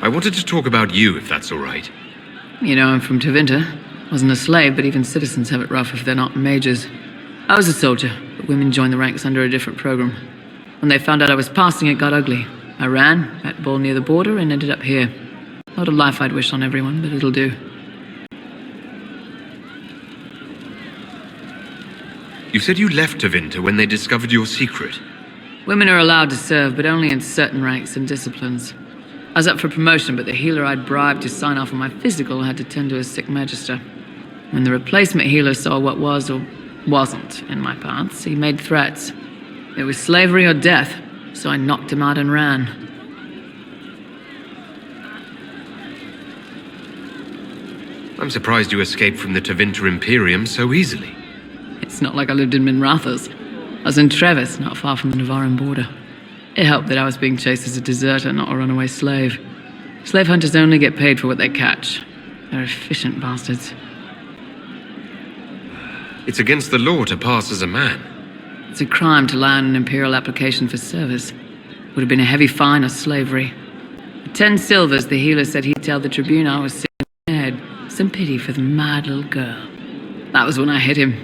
I wanted to talk about you, if that's all right. You know, I'm from Tevinter. Wasn't a slave, but even citizens have it rough if they're not mages. I was a soldier, but women joined the ranks under a different program. When they found out I was passing, it got ugly. I ran, met Bull near the border, and ended up here. Not a life I'd wish on everyone, but it'll do. You said you left Tevinter when they discovered your secret. Women are allowed to serve, but only in certain ranks and disciplines. I was up for promotion, but the healer I'd bribed to sign off on my physical had to tend to a sick magister. When the replacement healer saw what was or wasn't in my paths, he made threats. It was slavery or death, so I knocked him out and ran. I'm surprised you escaped from the Tevinter Imperium so easily. It's not like I lived in Minrathous. I was in Trevis, not far from the Navarran border. It helped that I was being chased as a deserter, not a runaway slave. Slave hunters only get paid for what they catch. They're efficient bastards. It's against the law to pass as a man. It's a crime to lie on an imperial application for service. Would have been a heavy fine or slavery. For 10 silvers, the healer said he'd tell the tribune I was sick in the head. Some pity for the mad little girl. That was when I hit him.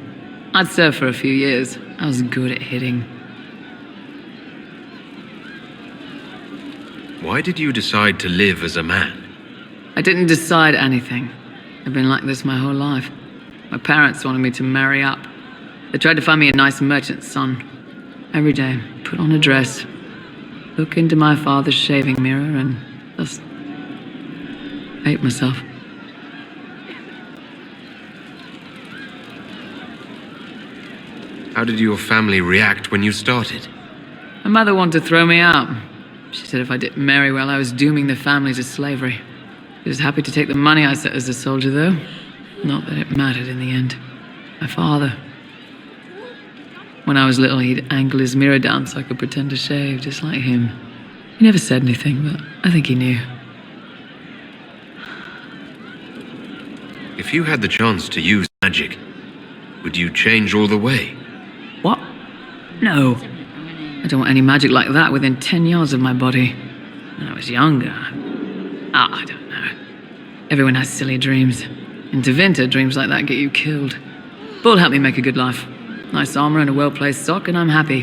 I'd served for a few years. I was good at hitting. Why did you decide to live as a man? I didn't decide anything. I've been like this my whole life. My parents wanted me to marry up. They tried to find me a nice merchant's son. Every day, put on a dress, look into my father's shaving mirror, and just hate myself. How did your family react when you started? My mother wanted to throw me out. She said if I didn't marry well, I was dooming the family to slavery. She was happy to take the money I set as a soldier, though. Not that it mattered in the end. My father. When I was little, he'd angle his mirror down so I could pretend to shave, just like him. He never said anything, but I think he knew. If you had the chance to use magic, would you change all the way? What? No. I don't want any magic like that within 10 yards of my body. When I was younger, I don't know. Everyone has silly dreams. In Tevinter, dreams like that get you killed. Bull helped me make a good life. Nice armor and a well-placed sock, and I'm happy.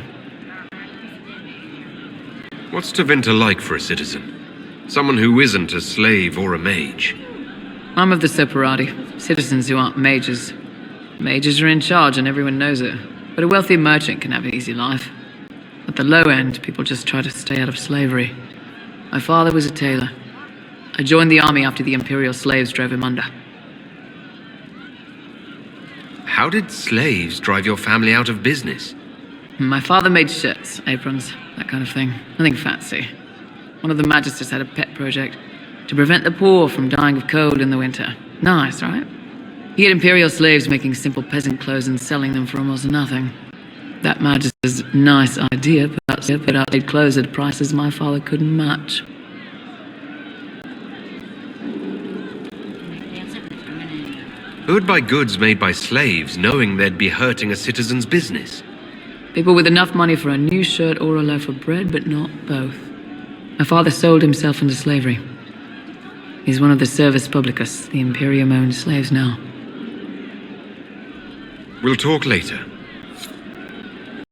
What's Tevinter like for a citizen? Someone who isn't a slave or a mage? I'm of the Separati, citizens who aren't mages. Mages are in charge and everyone knows it, but a wealthy merchant can have an easy life. At the low end, people just try to stay out of slavery. My father was a tailor. I joined the army after the imperial slaves drove him under. How did slaves drive your family out of business? My father made shirts, aprons, that kind of thing. Nothing fancy. One of the magisters had a pet project to prevent the poor from dying of cold in the winter. Nice, right? He had imperial slaves making simple peasant clothes and selling them for almost nothing. That magister's nice idea put out they'd clothes at prices my father couldn't match. Who'd buy goods made by slaves knowing they'd be hurting a citizen's business? People with enough money for a new shirt or a loaf of bread, but not both. My father sold himself into slavery. He's one of the Servus Publicus, the Imperium-owned slaves now. We'll talk later.